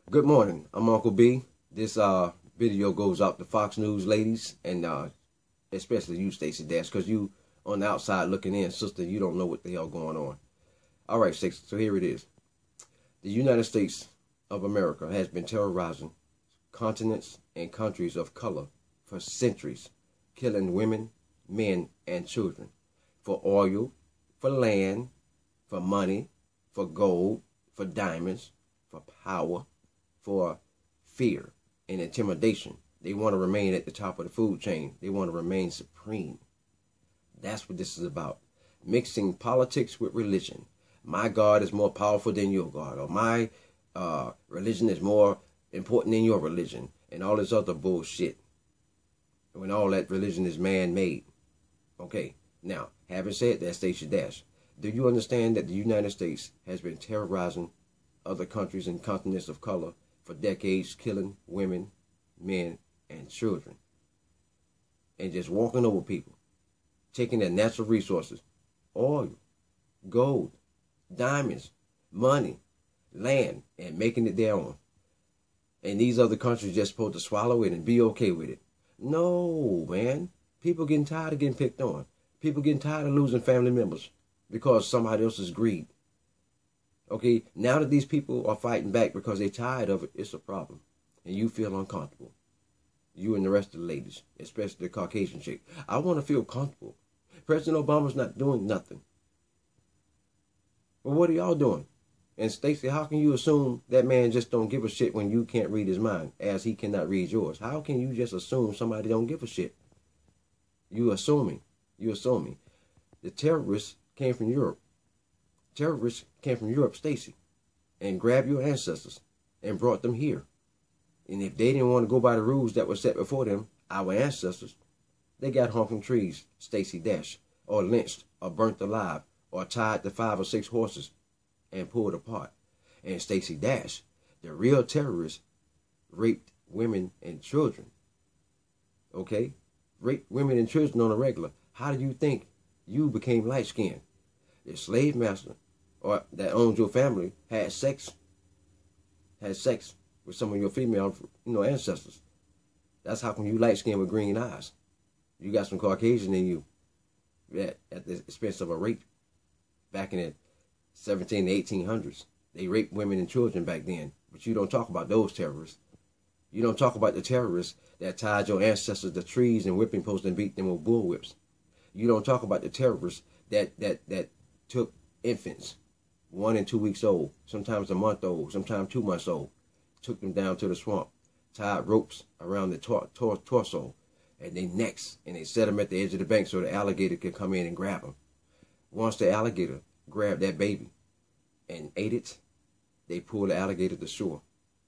Good morning. I'm Uncle B. This video goes out to Fox News ladies and especially you, Stacey Dash, because you on the outside looking in, sister, you don't know what the hell going on. All right, Stacey, so here it is. The United States of America has been terrorizing continents and countries of color for centuries, killing women, men, and children for oil, for land, for money, for gold, for diamonds, for power, for fear and intimidation. They want to remain at the top of the food chain. They want to remain supreme. That's what this is about. Mixing politics with religion. My God is more powerful than your God, or my religion is more important than your religion, and all this other bullshit. When all that religion is man-made. Okay, now, having said that, Stacey Dash, do you understand that the United States has been terrorizing other countries and continents of color for decades, killing women, men, and children, and just walking over people, taking their natural resources, oil, gold, diamonds, money, land, and making it their own. And these other countries just supposed to swallow it and be okay with it. No, man. People getting tired of getting picked on. People getting tired of losing family members because somebody else's greed. Okay, now that these people are fighting back because they're tired of it, it's a problem. And you feel uncomfortable. You and the rest of the ladies, especially the Caucasian chick. I want to feel comfortable. President Obama's not doing nothing. Well, what are y'all doing? And Stacey, how can you assume that man just don't give a shit when you can't read his mind, as he cannot read yours? How can you just assume somebody don't give a shit? You assuming. You assuming. The terrorists came from Europe. Terrorists came from Europe, Stacey, and grabbed your ancestors and brought them here. And if they didn't want to go by the rules that were set before them, our ancestors, they got hung from trees, Stacey Dash, or lynched, or burnt alive, or tied to 5 or 6 horses and pulled apart. And Stacey Dash, the real terrorists, raped women and children. Okay? Raped women and children on a regular. How do you think you became light-skinned? The slave master or that owns your family had sex with some of your female, ancestors. That's how come you light-skinned with green eyes. You got some Caucasian in you at the expense of a rape back in the 17 to 1800s. They raped women and children back then, but you don't talk about those terrorists. You don't talk about the terrorists that tied your ancestors to trees and whipping posts and beat them with bullwhips. You don't talk about the terrorists that took infants, 1 and 2 weeks old, sometimes a month old, sometimes 2 months old, took them down to the swamp, tied ropes around the torso and their necks, and they set them at the edge of the bank so the alligator could come in and grab them. Once the alligator grabbed that baby and ate it, they pulled the alligator to shore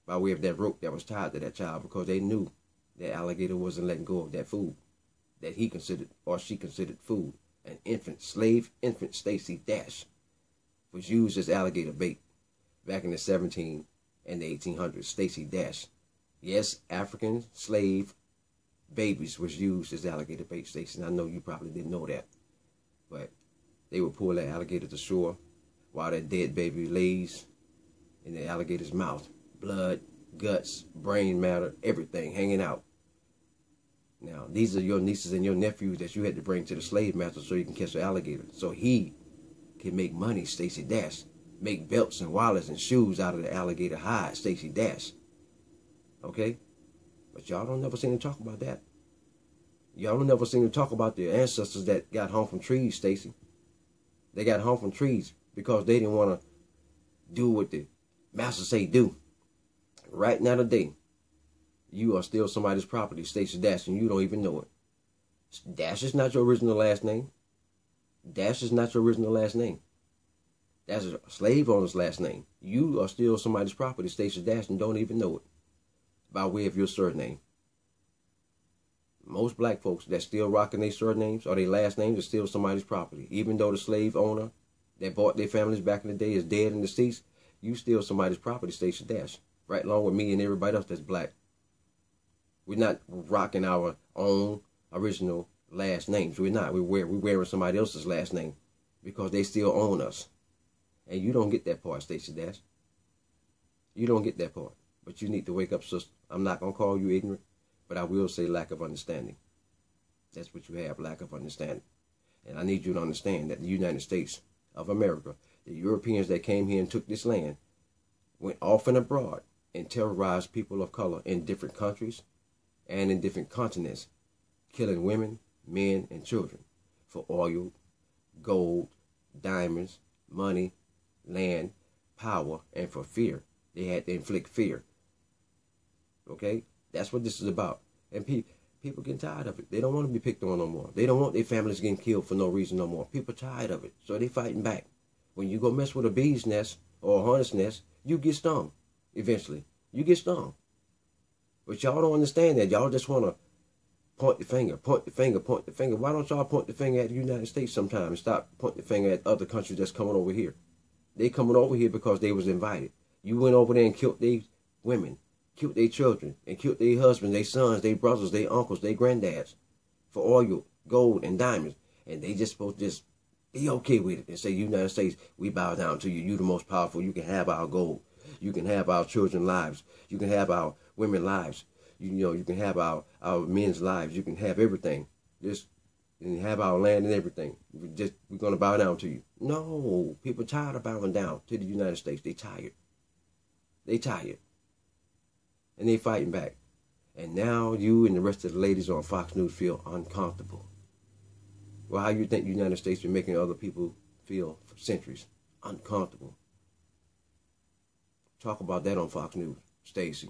by way of that rope that was tied to that child, because they knew that alligator wasn't letting go of that food that he considered or she considered food. An slave infant Stacey Dash was used as alligator bait back in the 17 and the 1800s. Stacey Dash. Yes, African slave babies was used as alligator bait, Stacey. And I know you probably didn't know that. But they would pull that alligator to shore while that dead baby lays in the alligator's mouth. Blood, guts, brain matter, everything hanging out. Now, these are your nieces and your nephews that you had to bring to the slave master so you can catch the alligator. So he can make money, Stacey Dash. Make belts and wallets and shoes out of the alligator hide, Stacey Dash. Okay? But y'all don't never seem to talk about that. Y'all don't never seem to talk about the ancestors that got hung from trees, Stacey. They got hung from trees because they didn't want to do what the master say do. Right now today, you are still somebody's property, Stacey Dash, and you don't even know it. Dash is not your original last name. Dash is not your original last name. That's a slave owner's last name. You are still somebody's property, Stacey Dash, and don't even know it by way of your surname. Most black folks that still rocking their surnames or their last names are still somebody's property. Even though the slave owner that bought their families back in the day is dead and deceased, you still somebody's property, Stacey Dash. Right along with me and everybody else that's black. We're not rocking our own original last names. We're not. We're wearing somebody else's last name because they still own us. And you don't get that part, Stacey Dash. You don't get that part. But you need to wake up, sister. I'm not going to call you ignorant, but I will say lack of understanding. That's what you have, lack of understanding. And I need you to understand that the United States of America, the Europeans that came here and took this land, went off and abroad and terrorized people of color in different countries and in different continents, killing women, men, and children for oil, gold, diamonds, money, land, power, and for fear. They had to inflict fear. Okay? That's what this is about. And people get tired of it. They don't want to be picked on no more. They don't want their families getting killed for no reason no more. People tired of it. So they fighting back. When you go mess with a bee's nest or a hornet's nest, you get stung. Eventually. You get stung. But y'all don't understand that. Y'all just want to point the finger, point the finger, point the finger. Why don't y'all point the finger at the United States sometime and stop pointing the finger at other countries that's coming over here? They coming over here because they was invited. You went over there and killed their women, killed their children, and killed their husbands, their sons, their brothers, their uncles, their granddads for oil, gold, and diamonds. And they just supposed to just be okay with it and say, United States, we bow down to you. You the most powerful. You can have our gold. You can have our children's lives. You can have our women's lives. You know, you can have our men's lives. You can have everything. Just and have our land and everything. We're going to bow down to you. No, people tired of bowing down to the United States. They tired. They tired. And they fighting back. And now you and the rest of the ladies on Fox News feel uncomfortable. Well, how you think the United States been making other people feel for centuries? Uncomfortable. Talk about that on Fox News, Stacey.